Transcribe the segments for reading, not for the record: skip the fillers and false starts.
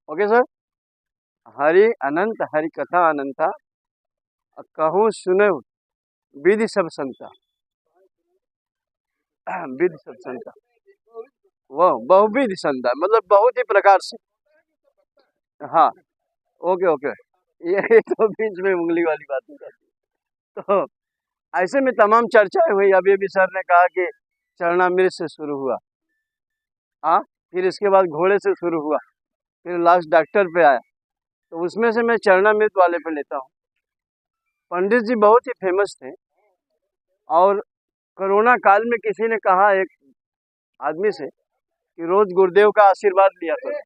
Okay sir. Hari अनंत हरि कथा अनंता, कहूँ सुनो विधि सब संता। विधि सब संता, वह बहुविधि संता मतलब बहुत ही प्रकार से। हाँ, ओके ओके। ये तो बीच में उंगली वाली बात हो जाती है। तो ऐसे में तमाम चर्चाएं हुई। अभी अभी सर ने कहा कि चरणामृत से शुरू हुआ, हाँ, फिर इसके बाद घोड़े से शुरू हुआ, फिर लास्ट डॉक्टर पे आया। तो उसमें से मैं चरणामृत वाले पे लेता हूँ। पंडित जी बहुत ही फेमस थे, और कोरोना काल में किसी ने कहा एक आदमी से कि रोज गुरुदेव का आशीर्वाद लिया करो,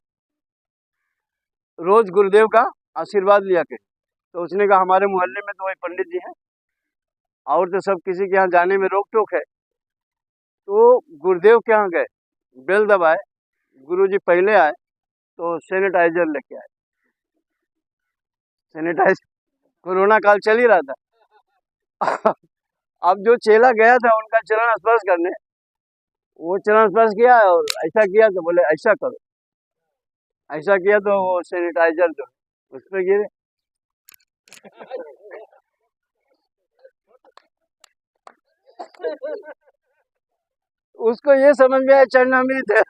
रोज गुरुदेव का आशीर्वाद लिया करो। तो उसने कहा हमारे मोहल्ले में तो वही पंडित जी हैं, और तो सब किसी के यहाँ जाने में रोक टोक है। तो गुरुदेव के यहाँ गए, बेल दबाए, गुरुजी पहले आए तो सैनिटाइजर लेके आए। सैनिटाइजर, कोरोना काल चल ही रहा था। अब जो चेला गया था उनका चरण स्पर्श करने, वो चरण स्पर्श किया और ऐसा किया तो बोले ऐसा करो, ऐसा किया तो वो सैनिटाइजर जो उस पर गिरे। उसको ये समझ में आया चरणामृत है।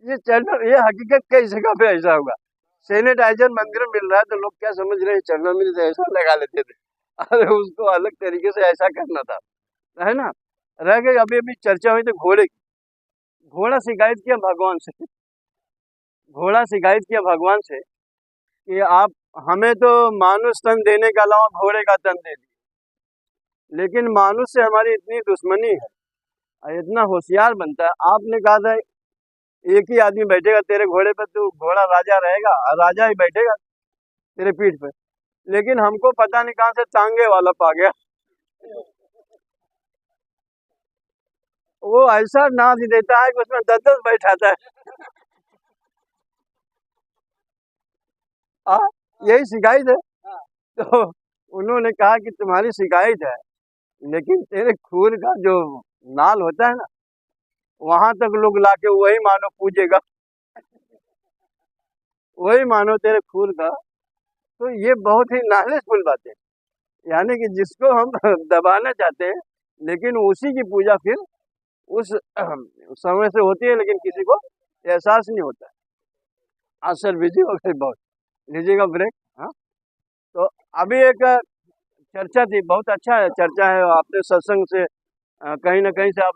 ये हकीकत कई जगह पे ऐसा होगा। सैनिटाइजर मंदिर में मिल रहा है तो लोग क्या समझ रहे हैं, चरणामृत ऐसा लगा लेते थे। अरे उसको अलग तरीके से ऐसा करना था, है ना। रह गई अभी अभी चर्चा हुई तो घोड़े की। घोड़ा शिकायत किया भगवान से, घोड़ा शिकायत किया भगवान से कि आप हमें तो मानुष तन देने के अलावा घोड़े का तन दे दिए, लेकिन मानुष से हमारी इतनी दुश्मनी है और इतना होशियार बनता है। आपने कहा था एक ही आदमी बैठेगा तेरे घोड़े पे, तो घोड़ा राजा रहेगा और राजा ही बैठेगा तेरे पीठ पे, लेकिन हमको पता नहीं कहां से टांगे वाला पा गया। वो ऐसा नाच देता है कि उसमें 10-10 बैठाता है। आ, यही शिकायत है। तो उन्होंने कहा कि तुम्हारी शिकायत है, लेकिन तेरे खून का जो नाल होता है ना, वहां तक लोग लाके वही मानो पूजेगा, वही मानो तेरे खून का। तो ये बहुत ही नॉलेजफुल बात है, यानी कि जिसको हम दबाना चाहते हैं, लेकिन उसी की पूजा फिर उस समय से होती है, लेकिन किसी को एहसास नहीं होता है। आज सर बिजी हो गए बहुत, लीजिएगा ब्रेक। हाँ, तो अभी एक चर्चा थी, बहुत अच्छा है चर्चा है। आपने सत्संग से कहीं ना कहीं से आप